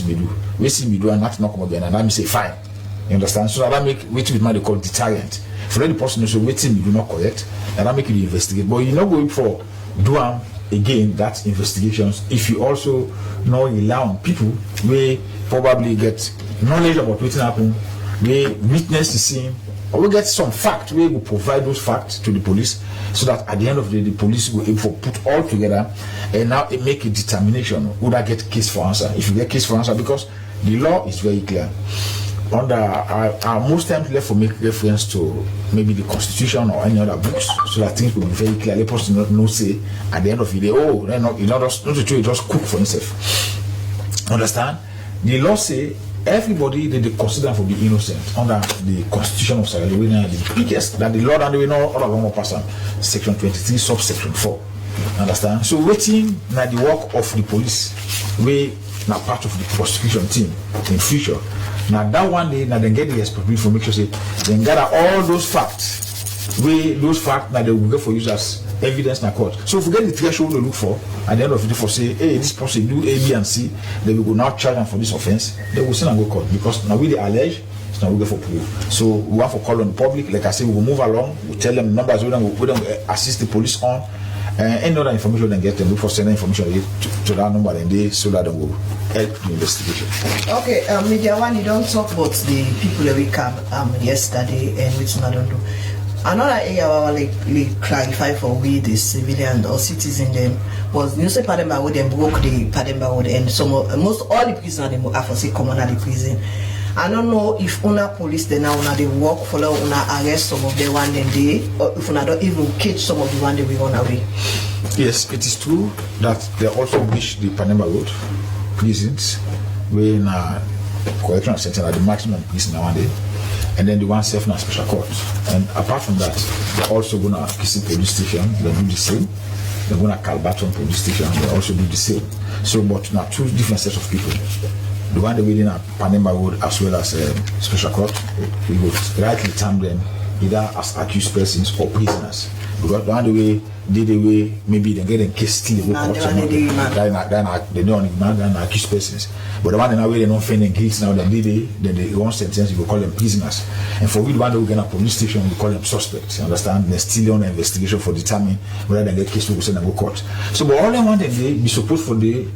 me do. We see me do and not come again, and I say fine. You understand? So that make waiting with my they call deterrent. For any person who say waiting me do not correct, and that make you investigate. But you're not going for do again that investigations if you also know allow people we probably get knowledge about what happened, we witness the scene, or we get some fact, we will provide those facts to the police so that at the end of the day the police will able to put all together and now make a determination would I get case for answer. If you get case for answer, because the law is very clear. Under our most times left for make reference to maybe the Constitution or any other books, so that things will be very clear. The person not know say at the end of the day, oh, not just cook for himself. Understand? The law say everybody they consider for be innocent under the Constitution of Sierra Leone, the biggest that the Lord and we know all of one person, Section 23, subsection 4. Understand? So waiting now the work of the police, we now part of the prosecution team in future. Now that one day, now they get the responsibility for make sure say they gather all those facts. Those facts now they will get for use as evidence in court. So if we get the threshold to look for at the end of the day for say, hey, this person do A, B, and C, then we will now charge them for this offense. They will send and go court because now we they allege. It's now we get for proof. So we want to call on the public. Like I say, we will move along. We tell them the numbers. We don't assist the police on. Any other information they get them, look for sending information to that number and they so that they will help the investigation. Okay, Media One, you don't talk about the people that we come yesterday and which I don't do. Another area I want to clarify for we the civilian or citizen them was you say Pademba would them broke the Pademba would and most all the prisoners they have for say common at the prison. I don't know if una police they now they work follow una arrest some of the one then they or if una don't even catch some of the one they we run away. Yes, it is true that they also reach the Panama Road prisons where in a correctional center at the maximum prison one day, and then the one self in a special court. And apart from that, they're also gonna Kissing police station, they do the same. They're gonna Calbaton police station, they also do the same. So but now two different sets of people. The one that within a Panama Road as well as special court, we would rightly term them either as accused persons or prisoners. Because the one way maybe they get in case still they go court they don't accused persons. But the one that way they don't find them guilty now then they one sentence you will call them prisoners. And for we the one that we get a police station we call them suspects. You understand? They're still on an investigation for determining whether they get case we will send them go court. So but all they want they be supposed for the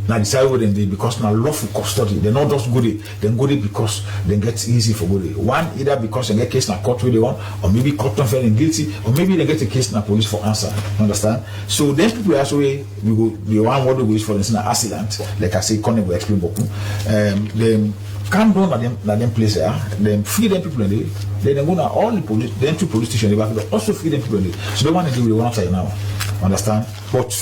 now decide what they because now lawful custody. They not just go there, then go there because they get easy for go there. One either because they get case in a court where they want, or maybe court don't find them guilty, or maybe they get a case in a police for answer. Understand? So then people also we go the one word we use for instance an assailant, like I say, Connie will explain boku. Them calm down at them place there, then free them people in there. Then go now all the police, then two police stations they also free them people in there. So they want to do with the one side now. Understand? But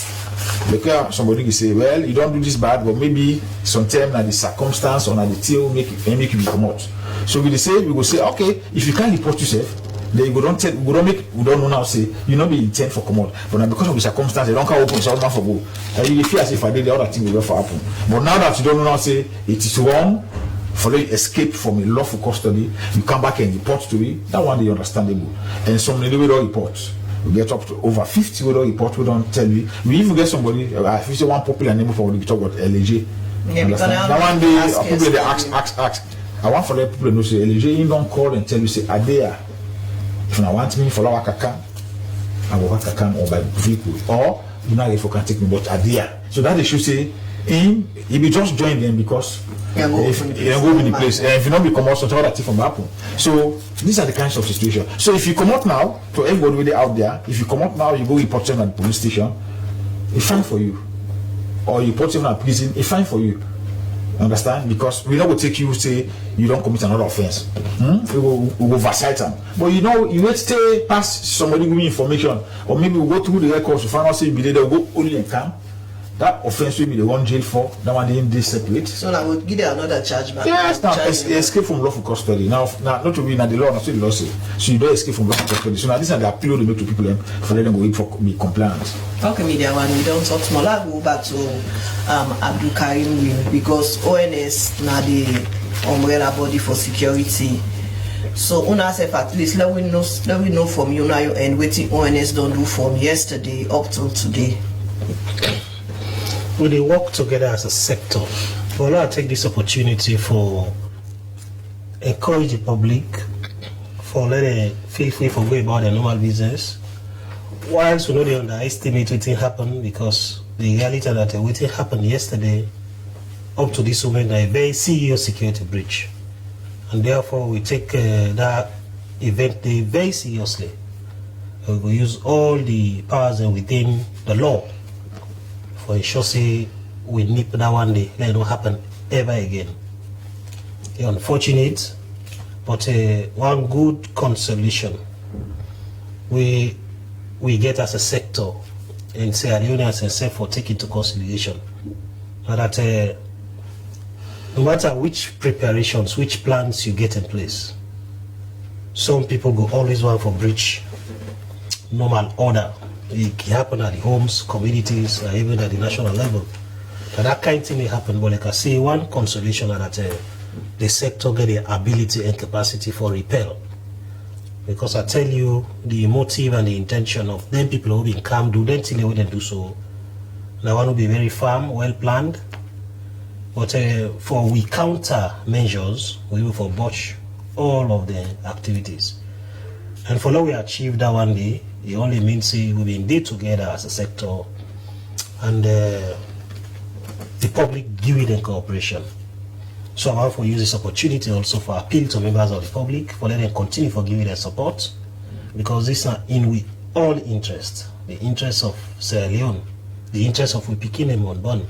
like somebody can say, well, you don't do this bad, but maybe sometimes the circumstance or the tail make you come out. So we will say, okay, if you can't report yourself, then we don't know now say you not be intent for come out. But now because of the circumstance, they don't come open so for go. And you feel as if I did the other thing will for happen. But now that you don't know now say it is wrong for you escape from a lawful custody, you come back and report to it, that one is understandable. And some they don't report. We get up to over 50 without report, we don't tell you. We even get somebody, if you say one popular name for we talk about LAJ. Yeah, that one day, people they ask. I want for the people to say LAJ, you don't call and tell you, say, Adea. If you want me, follow Akakan, I will Akakan or by vehicle. Or, you know, if you can take me, but Adea. So that they should say, if you just join them because you go in the place, if you not become also to other thing from happen. So these are the kinds of situation. So if you come out now to everybody really out there, if you come out now, you go report them at the police station, it's fine for you. Or you report them at prison, it's fine for you. Understand? Because we not will take you say you don't commit another offense. We will oversight them. But you know, you wait stay past somebody giving information, or maybe we go through the records to find out say they'll go only and come. That offense will be the one jail for. That one they separate. So I would give them another charge back. Yes, now escape from lawful custody. Now not to be in the law, not to the law say. So you don't escape from lawful custody. So now this is the appeal they make to people for letting them go for be compliant. Okay, Media One, we don't talk small. I go back to Abdul Karim because ONS now the umbrella body for security. So una say at least let we know from you now and waiting ONS don't do from yesterday up till today. Will they work together as a sector Well, I'll take this opportunity for encourage the public for let them feel free for go about their normal business. Whilst we know they underestimate what happened, because the reality that what happened yesterday up to this moment a very serious security breach, and therefore we take that event very seriously. We will use all the powers within the law for ensure say we nip that one day, let it not happen ever again. It's unfortunate, but one good consolation we get as a sector and say Leone as itself for taking into consideration that no matter which preparations, which plans you get in place, some people go always want for breach normal order. It can happen at the homes, communities, or even at the national level. And that kind of thing may happen, but like I say, one consolation that the sector get the ability and capacity for repel. Because I tell you, the motive and the intention of them people who be calm, do them till they wouldn't do so. Now one will be very firm, well planned. But for we counter measures, we will for botch all of the activities. And for now we achieve that one day, it only means we've been there together as a sector and the public give it in cooperation. So I want to use this opportunity also for appeal to members of the public for letting them continue for giving their support, because this is in with all interest, the interest of Sierra Leone, the interest of we Pekin and Monbon.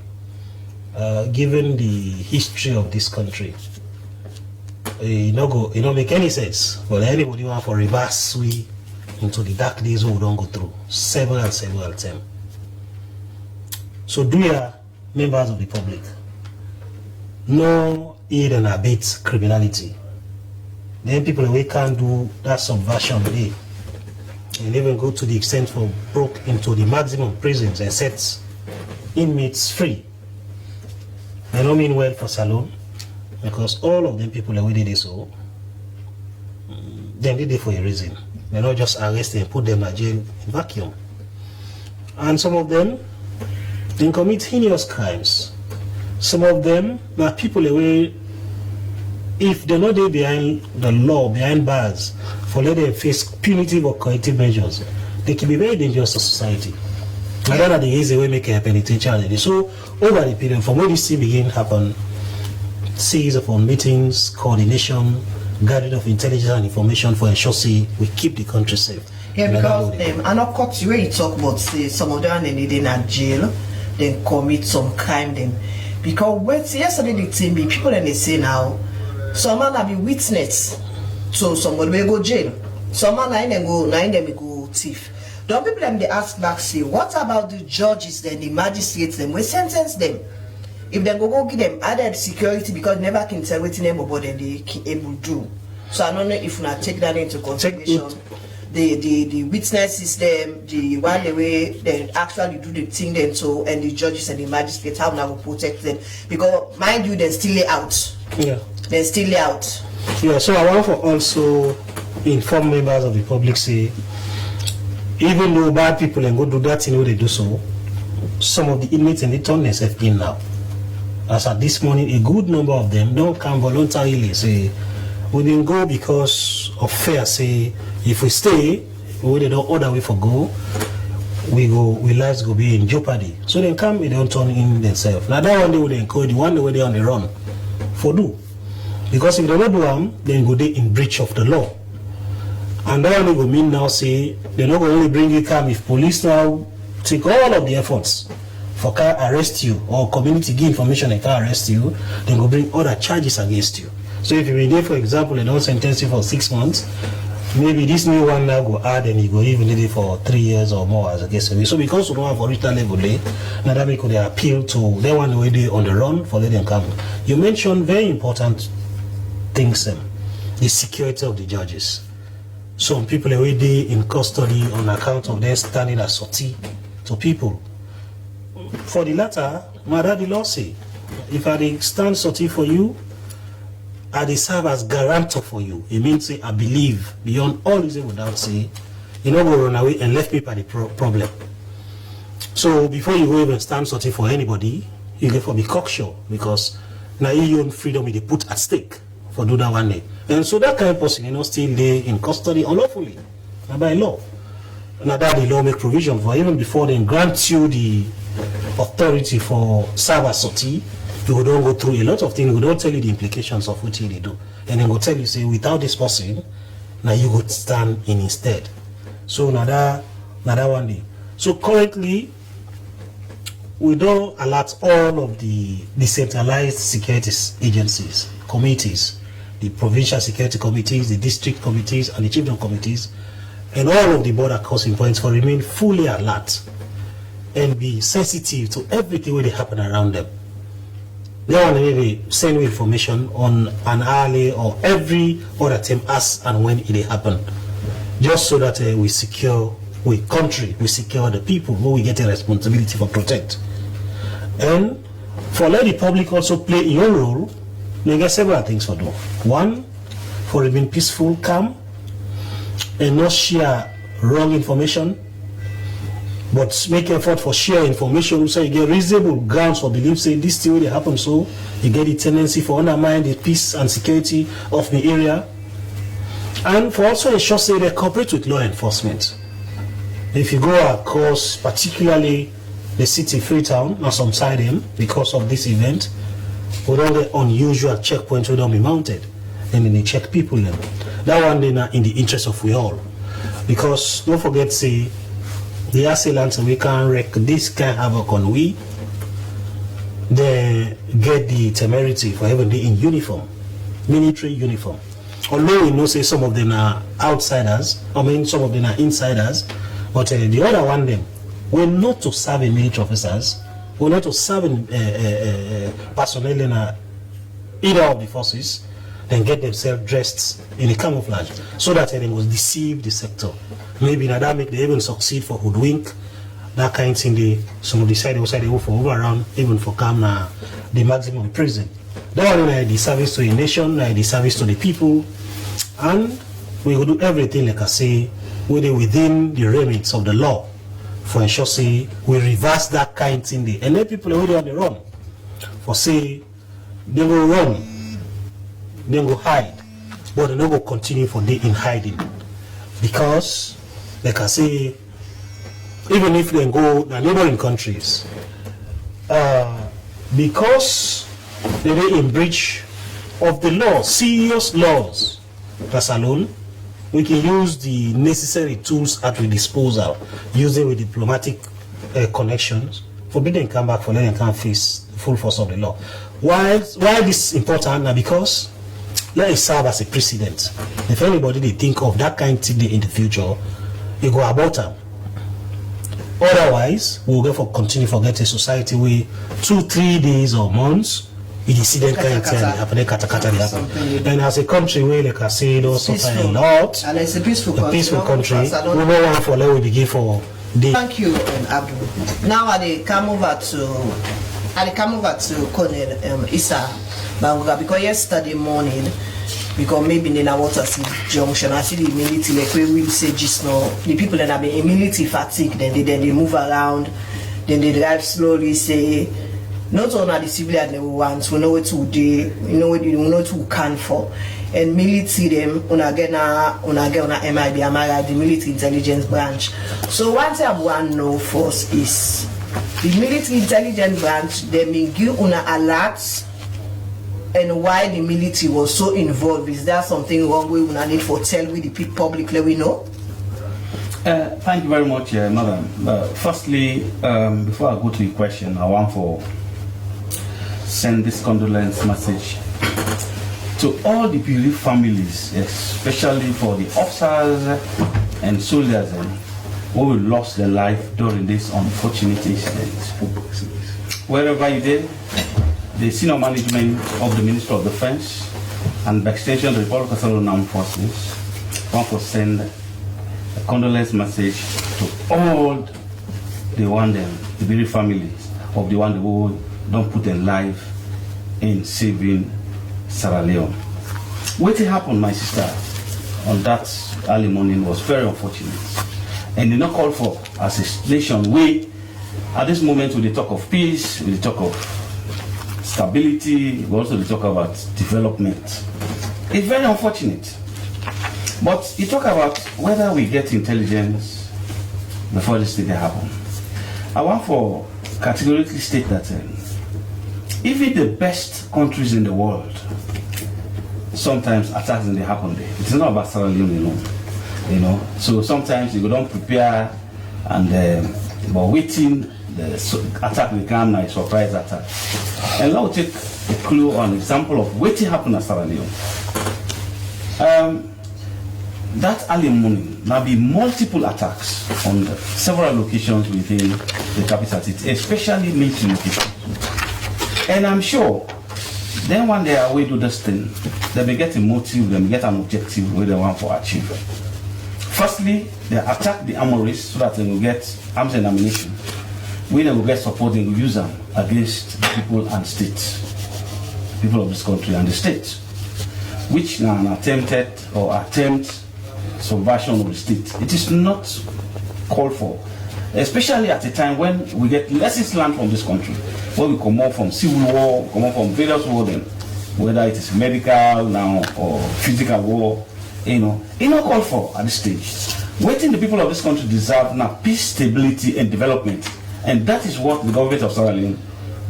Given the history of this country, it don't make any sense for anybody want for reverse we into the dark days we don't go through several times. So do your members of the public no aid and abet criminality. Then people we can't do that subversion day and even go to the extent for broke into the maximum prisons and sets inmates free. They don't mean well for Salone, because all of them people that we did so, they did it for a reason. They not just arrest and put them in jail in vacuum. And some of them, they commit heinous crimes. Some of them are people away, if they're not there behind the law, behind bars, for letting them face punitive or corrective measures, they can be very dangerous to society. I don't know the easy way make a penitentiary. So over the period from when this thing begin happen, series of meetings, coordination, gathering of intelligence and information for ensure we keep the country safe. Yeah, because I not caught you where you talk about say some of them they in a jail, then commit some crime then. Because when yesterday the thing be people and they say now, some man have been witness, so somebody will go jail. Some man nine them go thief. Don't people them they ask back say, what about the judges then, the magistrates them, we sentence them? If they go give them added security because never can tell what them about them they able to do. So I don't know if we not take that into consideration. The witness system, the one the way they actually do the thing then so, and the judges and the magistrates how now protect them, because mind you they're still out. Yeah. They're still out. Yeah, so I want to also inform members of the public say, even though bad people and go do that thing where they do so, some of the inmates and they turn themselves in now. As at this morning, a good number of them don't come voluntarily say, we didn't go because of fear, say, if we stay, we they don't order we for go, we lives go be in jeopardy. So they come, they don't turn in themselves. Now that one they would encourage, the one way they on the run for do. Because if they don't do them, then go they in breach of the law. And that one will mean now say they're not going to only bring you come if police now take all of the efforts for can arrest you or community give information and can arrest you, then go bring other charges against you. So if you were there, for example, they don't sentence you for 6 months, maybe this new one now go add and you go even need it for 3 years or more as a case. So because we don't have original level there, now that make they appeal to they one way they on the run for let them come. You mentioned very important things, the security of the judges. Some people are already in custody on account of their standing as sortie to people. For the latter, my daddy law say, if I stand sortie for you, I serve as guarantor for you. It means say I believe beyond all reason without say, you know, go run away and left me by the problem. So before you go even stand sortie for anybody, you get for be cocksure, because now your own freedom they put at stake for do that one day. And so that kind of person, still there in custody unlawfully by law. Now that the law make provision for even before they grant you the authority for serve as sortie, you don't go through a lot of things. We don't tell you the implications of what they do, and then go tell you say without this person, now you would stand in instead. So now that one day. So currently, we don't alert all of the decentralized security agencies, committees, the provincial security committees, the district committees, and the chiefdom committees, and all of the border crossing points for remain fully alert and be sensitive to everything that happen around them. They want to maybe send me information on an hourly or every other time as and when it happen, just so that we secure we secure the people who we get a responsibility for protect. And for let the public also play your role, they get several things for do. One, for remain peaceful, calm, and not share wrong information, but make effort for share information so you get reasonable grounds for belief say this thing will happen, so you get the tendency for undermine the peace and security of the area. And for also ensure say they cooperate with law enforcement. If you go across particularly the city Freetown or some side them because of this event, with all the unusual checkpoints will don't be mounted, and then they check people them. That one then in the interest of we all. Because don't forget say the assailants we can wreak this kind of havoc on we, they get the temerity for having the in uniform, military uniform. Although we know say some of them are outsiders, some of them are insiders, but the other one them were not to serve in military officers, were not to serve in personnel in either of the forces, then get themselves dressed in a camouflage so that they will deceive the sector. Maybe now that make they even succeed for hoodwink, that kind of thing. Some of the side they go for over around, even for come the maximum prison. That one the service to the nation, the service to the people, and we will do everything like I say, within the remits of the law, for ensure say we reverse that kind of thing. And let people who on the run, for say they will run, they go hide, but they don't go continue for day in hiding, because like I say, even if they go to neighboring countries, because they're in breach of the law, serious laws, that's alone, we can use the necessary tools at our disposal, using with diplomatic connections, forbid them come back for letting them come face the full force of the law. Why this is important? Now because let it serve as a precedent. If anybody they think of that kind of thing in the future, you go about them. Otherwise, we will therefore continue to forget a society where 2-3 days or months it is that kind of thing happen, and as a country where like I say those suffer a lot, and it's a peaceful country. We don't want for let we begin for the. Thank you, Abdul. Now I come over to Colonel Issa Banguga, because yesterday morning, because maybe in a water junction, I see the military like we will say just now, the people that have been immunity fatigue, then they move around, then they drive slowly, say. Not only the civilian level ones, we know what to do, we know what to can for, and military them MIB, the military intelligence branch. So one thing I want to know first is the military intelligence branch. They may give una alerts, and why the military was so involved. Is there something wrong we una need for tell we the public let we know? Thank you very much, madam. Firstly, before I go to your question, I want to send this condolence message to all the bereaved families, especially for the officers and soldiers who lost their life during this unfortunate incident. Wherever you did, the senior management of the Ministry of Defense and by extension the Republic of Southern Armed Forces want to send a condolence message to all the bereaved families of the one who don't put their life in saving Sierra Leone. What happened, my sister, on that early morning was very unfortunate. And they not call for as a nation. We, at this moment, with the talk of peace, with the talk of stability, we also talk about development. It's very unfortunate. But you talk about whether we get intelligence before this thing happen. I want to categorically state that even the best countries in the world, sometimes attacks they happen there. It's not about Sierra Leone alone, So sometimes you don't prepare and but waiting the attack will come now, a surprise attack. And now take a clue on example of what happened at Sierra Leone. That early morning, there be multiple attacks on several locations within the capital city, especially military locations. And I'm sure, then when they are away to this thing, they may get a motive, they may get an objective where they want to achieve. Firstly, they attack the armories so that they will get arms and ammunition. When they will get support, they will use them against the people and states, people of this country and the state, which now an attempt subversion of the state. It is not called for, especially at a time when we get lessons learned from this country, when we come out from civil war, come out from various wars, whether it is medical now or physical war, it's not called for at this stage. Waiting the people of this country deserve now peace, stability, and development, and that is what the government of Sierra Leone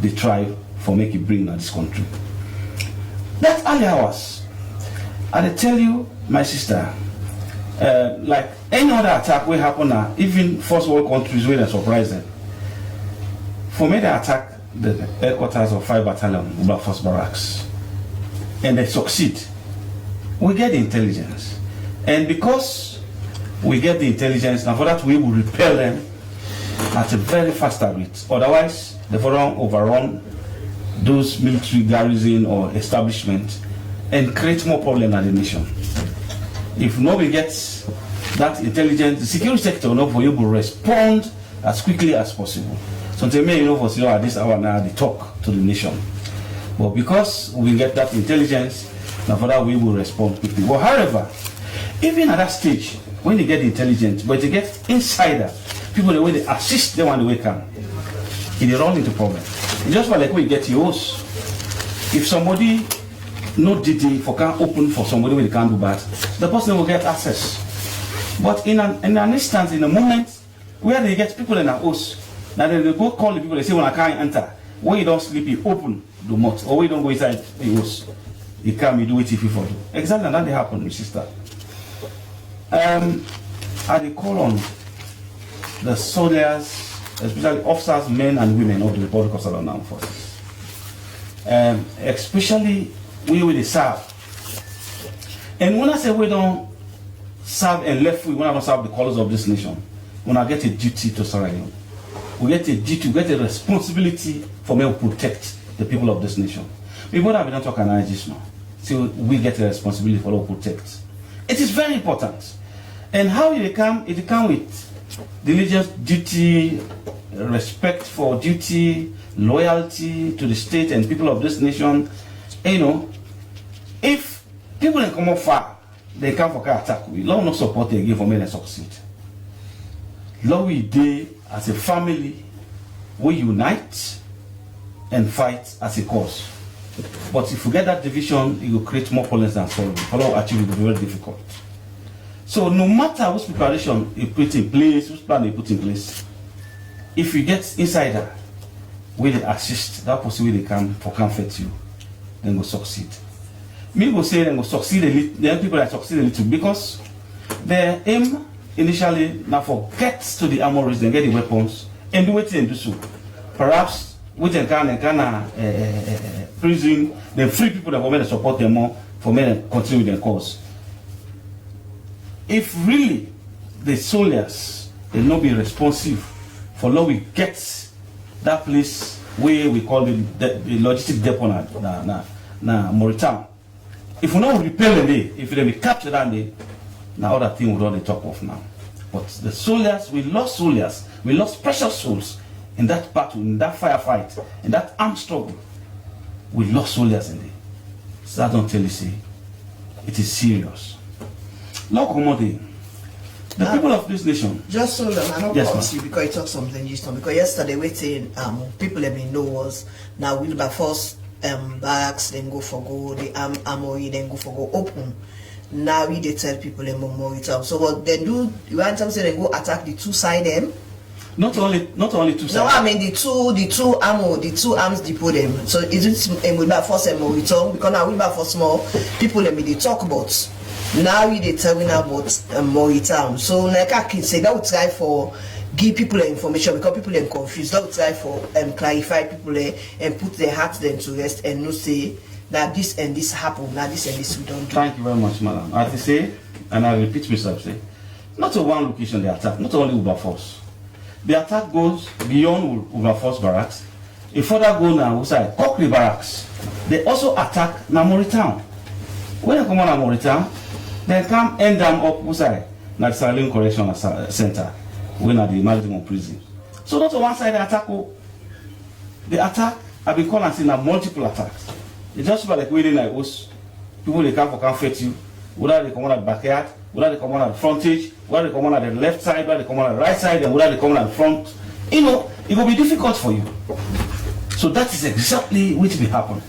they try for make it bring in this country. That early hours, I tell you, my sister, like any other attack will happen now, even first world countries where they surprise them. For me, they attack the headquarters of 5 Battalion, Black Force Barracks, and they succeed. We get the intelligence, and because we get the intelligence, now for that we will repel them at a very fast rate. Otherwise, they will overrun those military garrison or establishment and create more problem than the nation. If nobody gets that intelligence, the security sector will not be able to respond as quickly as possible. So they may for at this hour now they talk to the nation. But because we get that intelligence, now for that we will respond quickly. But however, even at that stage, when they get the intelligence, but they get insider, people the way they assist them on the way come, they run into problem. It's just like when you get yours. If somebody no DD for can open for somebody when they can't do bad, the person will get access. But in an instance, in a moment where they get people in a house, now they go call the people, they say when I can't enter, when you don't sleep, you open the mouth, or when you don't go inside the house, you come, you do it if you for do. Exactly that they happen, my sister. I call on the soldiers, especially officers, men and women of the Republic of Southern Armed Forces. Especially we will serve. And when I say we don't serve and left we don't serve the colors of this nation, when I get a duty to Sierra Leone, we get a duty, we get a responsibility for me to protect the people of this nation. People that we don't talk about just now, so we get a responsibility for to protect. It is very important. And how it come with diligence, duty, respect for duty, loyalty to the state and people of this nation. If people can come up far, they come for attack. We don't not support them again for me to succeed. Lord, we do as a family, we unite and fight as a cause. But if we get that division, it will create more problems than solve. For achieve it will be very difficult. So no matter which preparation you put in place, which plan you put in place, if you get insider, will they assist that person will they come for comfort you, then go succeed. Me go say then go succeed a little, the people that succeed a little because their aim initially now for get to the armories, then get the weapons and do what they do so. Perhaps we can prison, then free people that want to support them more for me to continue their cause. If really the soldiers will not be responsive for law, we get that place where we call the logistic depot na Mauritania. If we not repel them there, if they be captured that day, now other thing we don't talk of now. But the soldiers, we lost precious souls in that battle, in that firefight, in that armed struggle. We lost soldiers in there. So that don't tell you, see, it is serious. Now, commodity. The people of this nation. Just so long, I don't yes, you because you talk something just now. Because yesterday, waiting, people let me know was now Wilberforce barracks, then go for go, the armory, then go for go open. Now we they tell people in Moritown. So what they do, you want to say they go attack the two side them? Not only two sides. No, I mean the two arms depot them. So is it we back for some Moritown? Because now we back for small people let me they talk about. Now we they tell me about Moritown. So like I can say that would try for give people the information because people are confused. That would try for clarify people and put their hearts then to rest and not say that this and this happened, now this and this we don't do. Thank you very much, madam. As I say, and I repeat myself, say, not to one location they attack, not only Wilberforce. The attack goes beyond Wilberforce barracks. It further go now, outside Cochrane barracks. They also attack Moritown. When they come on Moritown, they come end them up outside na the Leone Correctional Center, when at the maximum prison. So not on one side they attack. The attack have been called and seen multiple attacks. It's just like waiting like us. People they come for comfort you. Whether they come on at the backyard, whether they come on at the frontage, whether they come on at the left side, whether they come on at the right side, and whether they come on at the front. You know, it will be difficult for you. So that is exactly what will happen.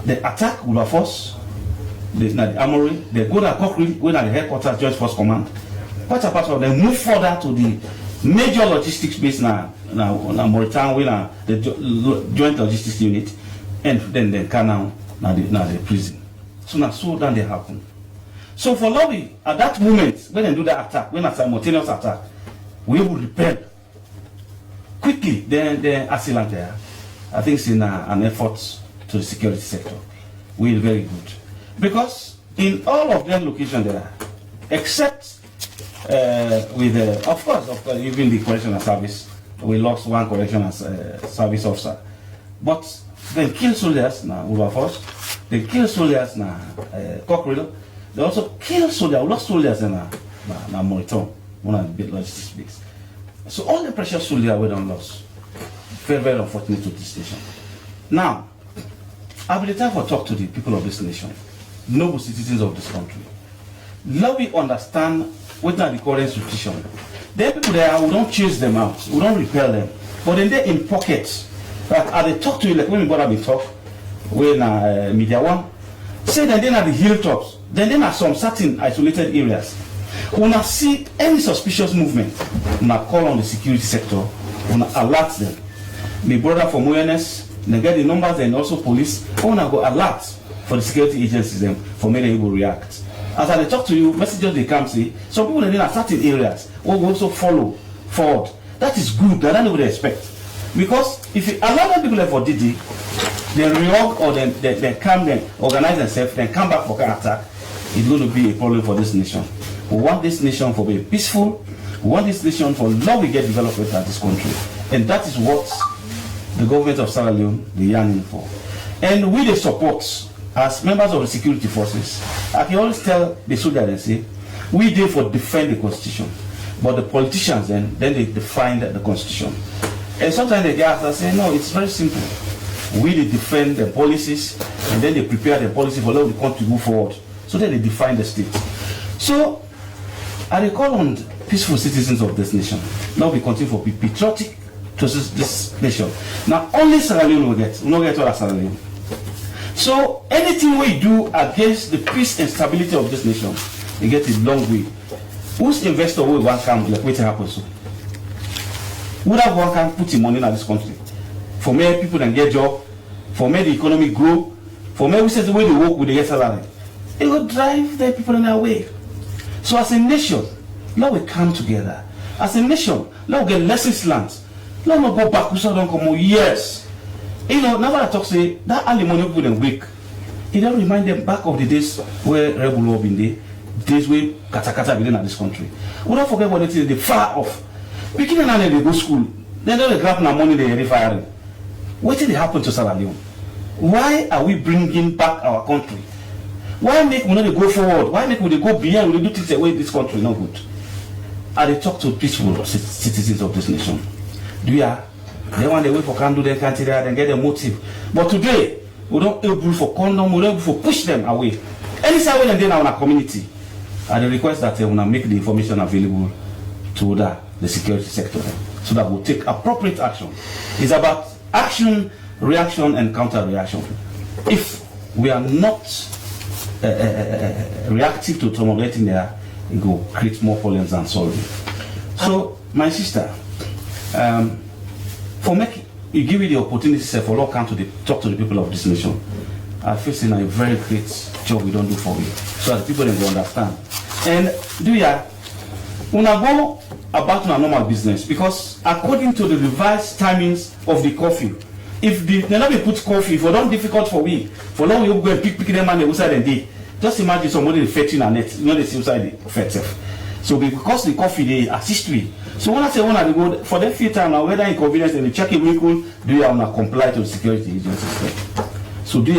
The attack will force the armory, they go to Cochrane, go to the headquarters, Joint Force Command. Part apart from them, move further to the major logistics base now Moritown, where the Joint Logistics Unit, and then they come now the prison. So now so then they happen. So for lobby, at that moment, when they do the attack, when a simultaneous attack, we will repel quickly. Then the assailant there, I think it's in an effort to the security sector. We're very good. Because in all of them locations there, except with of course, even the correctional service, we lost one correctional service officer. But they kill soldiers now, Wilberforce. They kill soldiers now, Cochrane. They also kill soldiers, lost soldiers in Moritown, one of the big logistics bases. So all the precious soldiers were done lost. Very, very unfortunate to this nation. Now, I will time for talk to the people of this nation, noble citizens of this country. Let me understand what are the current institution. There are people there, we don't chase them out, we don't repel them, but then they're in pockets. Like, as they talk to you, like when we bother we talk, when Media One, say that then at the hilltops, then are some certain isolated areas. When I see any suspicious movement, when I call on the security sector, when I alert them. My brother from awareness, they get the numbers and also police, I want to go alert for the security agencies them for many people react. As I talk to you, messages they come say, some people in certain areas will also follow forward. That is good, that I would expect. Because if you allow them people for Didi, they reorg or they come then organize themselves, then come back for attack, it's going to be a problem for this nation. We want this nation to be peaceful, we want this nation for long we get development at this country. And that is what the government of Sierra Leone is yearning for. And we the support, as members of the security forces, I can always tell the soldiers and say, we there for defend the constitution. But the politicians then they define the constitution. And sometimes they get asked, I say, no, it's very simple. We defend the policies, and then they prepare the policy for how the country move forward. So then they define the state. So I call on peaceful citizens of this nation. Now we continue for patriotic to this nation. Now only Sierra Leone will get all Sierra Leone. So anything we do against the peace and stability of this nation, we get a long way. Whose investor will want to come like what happens? Would have one can put in money in this country? For many people can get job, for many the economy grow, for many we say the way they work with the get salary. It will drive the people in their way. So as a nation, let we come together. As a nation, let we get lessons learned. Let we go back, we don't come more years. You know, now I talk say that alimony people in week. It don't remind them back of the days where rebel law been there, days where kata been in this country. We don't forget what it is, the far off. Beginning now they go school, then they grab na money they firing. What did happen to Sierra Leone? Why are we bringing back our country? Why make we not go forward? Why make we go beyond? We do things away this country not good. And they talk to peaceful citizens of this nation. They want to wait for candle, they can't and get a motive. But today, we don't able for condom, we don't able for push them away. Any side when they're in our community, and they request that they want make the information available to the security sector so that we'll take appropriate action. It's about action reaction and counter-reaction. If we are not reactive to tumulating there, it will create more problems than solving. So, my sister, for making you give me the opportunity for Lord come to talk to the people of this nation. I feel saying a very great job we don't do for you, so that the people then will understand. And do ya, when I go about my normal business, because according to the revised timings of the curfew, if they never put coffee for don't difficult for we, for long you go and pick them and they outside and day. Just imagine somebody fetching a net, you know they see outside the fet. So because the coffee they assist me. So when I say when I go for that few time now, whether inconvenience and the checking vehicle, do you have to comply to the security agencies? So do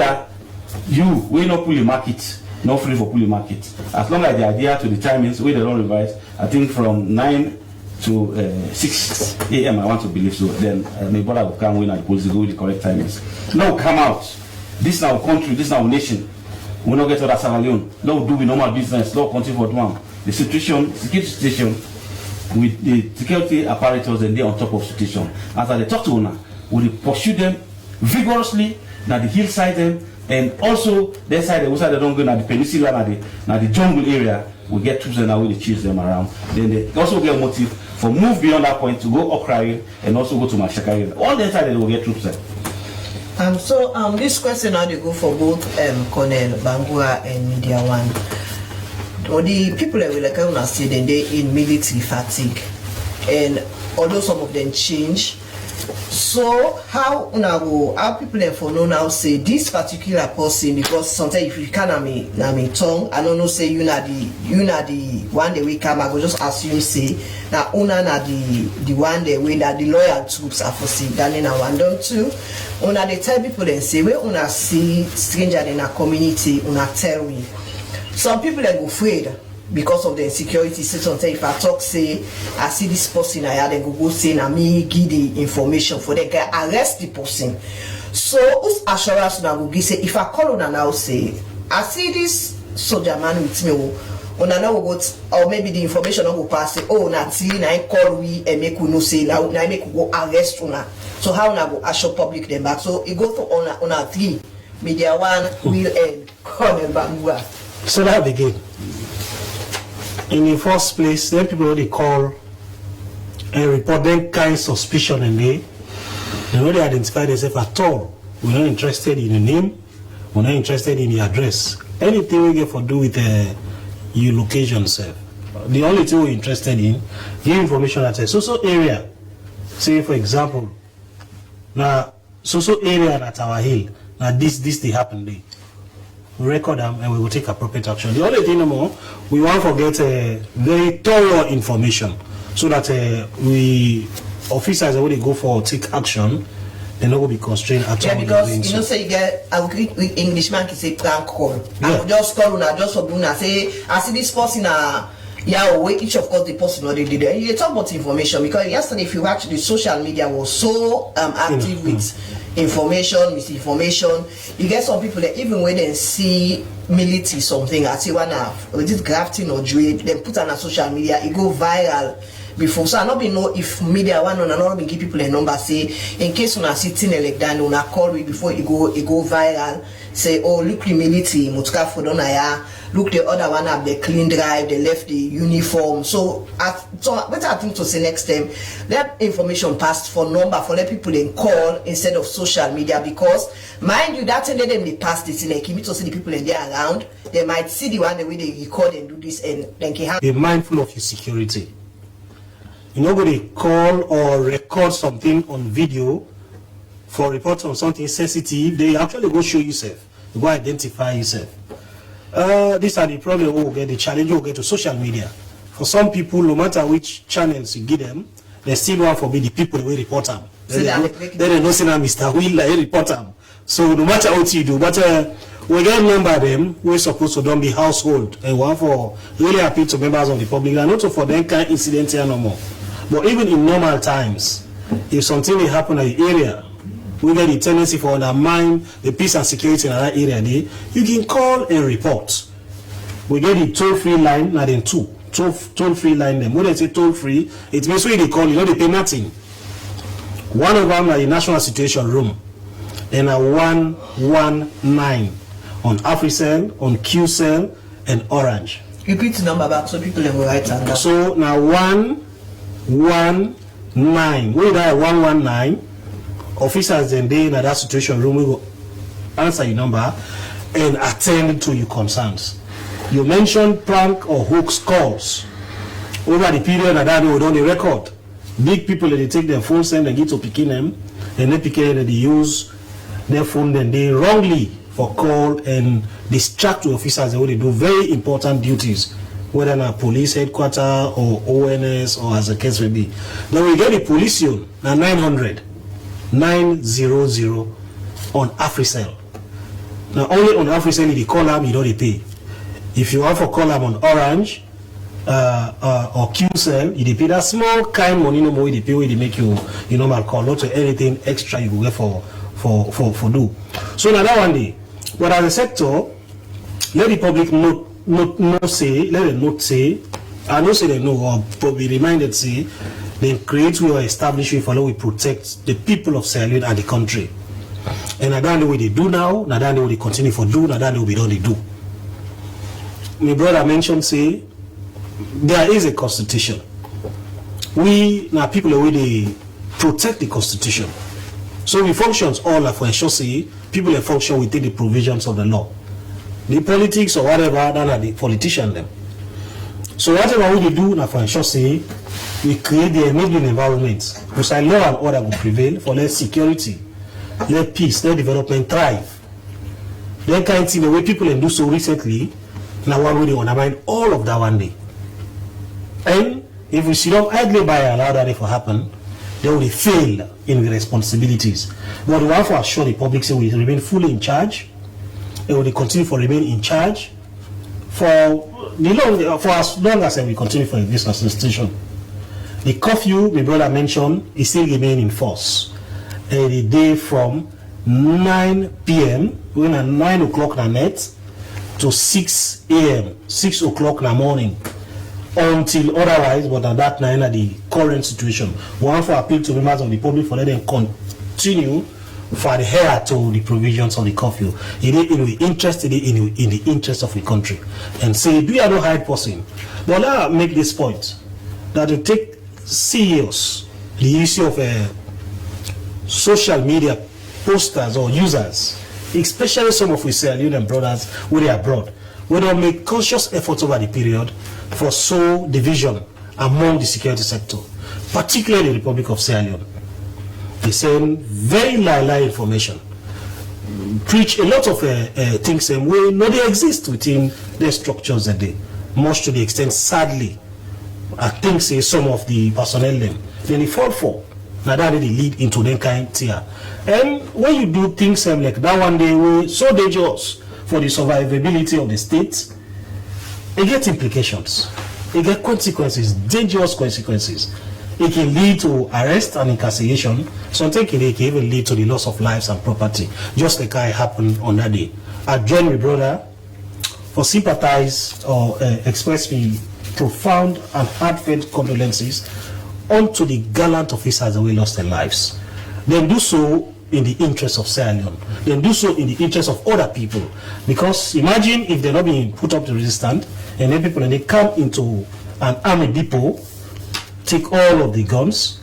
you will not pull the market, not free for pull the market. As long as the idea to the timings, we they don't revise, I think from 9 to 6 a.m. I want to believe so. Then my brother will come in and police go with the correct timings. Now come out. This is our country, this is our nation. We will not get to that Sierra Leone. Now do we normal business, now continue for one. The situation, security situation with the security apparatus and they on top of situation. As I talk to owner, we pursue them vigorously, now the hillside them, and also their side, the side they don't go na the peninsula, na the jungle area, we get troops and now we chase them around. Then they also get a motive for move beyond that point to go Okra and also go to Mashaka. All the time they will get troops there. So this question now they go for both Colonel Bangura and Media One. Or the people that will like I say then they in military fatigue, and although some of them change. So how people then for know now say this particular person, because sometimes if you can me tongue, I don't know say you na the one that we come, I go just assume say now una na the one that we that the loyal troops are for see than in a one done too. Una they tell people then say we una see stranger in a community, una tell me. Some people they go afraid because of the insecurity. So sometimes if I talk say I see this person I had, they go say na me give the information for them can arrest the person. So whose assurance now go give say if I call on now say I see this soldier man with me, on now go or maybe the information not go pass say oh na till na call we and make we know say now make we go arrest una. So how na go assure public them back? So it go to on 3 Media One will end Colonel Bangura. So that begin. In the first place, then people already call and report them kind of suspicion and they already identify themselves at all. We're not interested in the name, we're not interested in the address. Anything we get for do with your location self. The only thing we're interested in, give information at a so area. Say for example, now so area at our hill, now this they happen there. We record them and we will take appropriate action. The only thing no more, we want to get very thorough information so that we officers when they go for take action, they not will be constrained at all. Yeah, because you know say you get Englishman can say prank call. Yeah. I will just call una just for una say I see this person yeah, wait, each of course the person what they did. You talk about information because yesterday if you watch the social media was so active with information, misinformation. You get some people that even when they see military something, I see one with this grafting or jewelry, they put on a social media, it go viral before. So I not be know if Media One or not be give people a number say in case una sitting like that, una call me before it go viral. Say oh look the military, mutka for donaya. Look the other one have the clean drive, they left the uniform. So better I think to say next time, let information passed for number for let people then call instead of social media because mind you that let them they pass this in like to see the people in there around, they might see the one the way they record and do this and then can have be mindful of your security. You know when they call or record something on video for reports on something sensitive, they actually go show yourself. You go identify yourself. These are the problem we will get, the challenge we will get to social media. For some people, no matter which channels you give them, they still want to be the people who report them. They don't know say Mr. Will report them. So no matter what you do, but we get number of them we're supposed to don't be household and one for really appeal to members of the public and also for them kind incident here no more. But even in normal times, if something will happen in the area, we get the tendency for undermine the peace and security in that area there, you can call and report. We get the toll-free line, not in toll-free line them. When they say toll-free, it means when they call, you know they pay nothing. One of them are the national situation room. and a 119 on AfriCell, on QCell, and Orange. Repeat the number back so people will write and down. So now 119. When that 119, officers then they in that situation room will answer your number and attend to your concerns. You mentioned prank or hoax calls. Over the period that they would only record. Big people they take their phones and they get to picking them, and they pick it and they use their phone then they wrongly for call and distract the officers when they do very important duties, whether in a police headquarters or ONS or as the case may be. Then we get the police union, now 900 on AfriCell. Now only on AfriCell the call them you don't pay. If you want for call them on Orange or QCell, you pay that small kind money no more. You pay where they make you normal call, not to anything extra you go get for do. So now that one day, but as a sector, let the public not say, let them not say, I know say they know, or be reminded say, then create we or establish we follow we protect the people of Sierra Leone and the country. And I don't know what they do now, I don't know what they continue for do, I don't know what they do. My brother mentioned say there is a constitution. We now people the way they protect the constitution. So we functions all like for ensure say people that function within the provisions of the law. The politics or whatever, then are the politician them. So whatever we do now for ensure say we create the enabling environment because law and order will prevail for let security, let peace, let development thrive. Then kind of thing the way people can do so recently, now one way they undermine all of that one day. And if we sit down idly by and allow that for happen, they will fail in the responsibilities. But we have to assure the public say we remain fully in charge, and we continue to remain in charge for as long as we continue for this institution. The curfew, my brother mentioned, is still remain in force. The day from 9 p.m. when at 9 o'clock na night to 6 a.m. 6 o'clock in the morning. Until otherwise, but at that time, at the current situation, we want to appeal to members of the public for let them continue for adhere to the provisions of the curfew. It is in the interest, in the interest of the country. And say, do you have no hide person? But let me make this point that to take serious the issue of social media posters or users, especially some of us Sierra Leone brothers who they are abroad, we don't make conscious efforts over the period for sow division among the security sector, particularly the Republic of Sierra Leone. They send very lie information, preach a lot of things and we know they exist within their structures that they, much to the extent, sadly, I think say some of the personnel then they fall for. Now that they lead into that kind of tier. And when you do things like that one day, we're so dangerous for the survivability of the state, it gets implications. It gets consequences, dangerous consequences. It can lead to arrest and incarceration. Sometimes it can even lead to the loss of lives and property, just like it happened on that day. I join my brother for sympathize or express me profound and heartfelt condolences unto the gallant officers that we lost their lives. Then do so in the interest of Sierra Leone. Then do so in the interest of other people. Because imagine if they're not being put up to resistance, and then people and they come into an army depot, take all of the guns,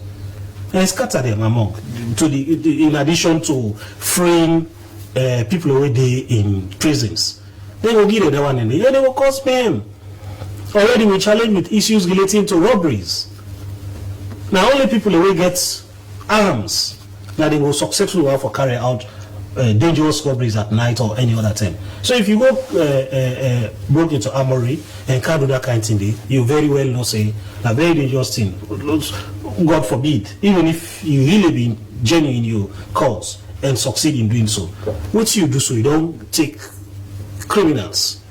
and scatter them among. In addition to freeing people already in prisons. They will give them one and they will cause pain. Already we challenge with issues relating to robberies. Now only people will get arms that they will successfully have for carry out dangerous robberies at night or any other time. So if you go broke into armory and can't do that kind of thing, you very well know say a very dangerous thing. God forbid, even if you really be genuine in your cause and succeed in doing so, what you do so you don't take criminals,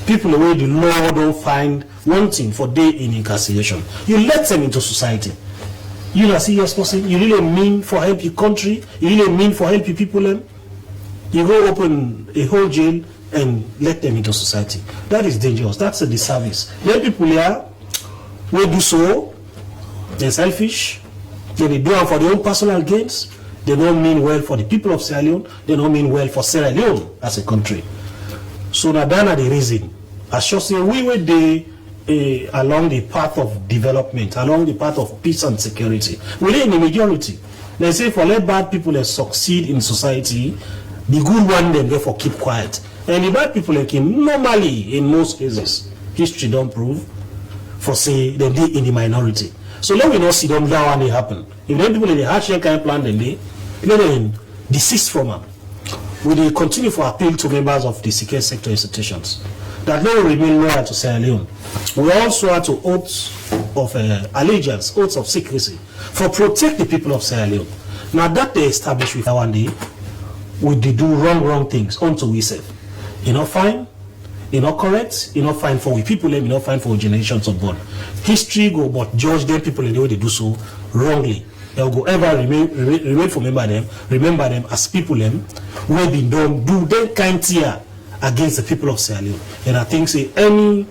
people the way the law don't find wanting for day in incarceration. You let them into society. You know, serious person, you really mean for help your country, you really mean for help your people, you go open a whole jail and let them into society. That is dangerous. That's a disservice. Then people here will do so, they're selfish, then they do it for their own personal gains, they don't mean well for the people of Sierra Leone, they don't mean well for Sierra Leone as a country. So now that's the reason. As you say, we were there along the path of development, along the path of peace and security. We're in the majority. They say for let bad people succeed in society, the good one them therefore keep quiet. And the bad people like him, normally in most cases, history don't prove, for say they in the minority. So let me not see them down when they happen. If them people in the hardship kind of plan then they desist from them. We will continue for appeal to members of the security sector institutions that they will remain loyal to Sierra Leone. We also have to oaths of allegiance, oaths of secrecy, for protect the people of Sierra Leone. Now that they establish with one day, we do wrong things unto we say, fine, correct, fine for we people, fine for generations of born. History go but judge them people in the way they do so wrongly. They'll go ever remain for remember them as people who have been done do them kind here against the people of Sierra Leone. And I think say any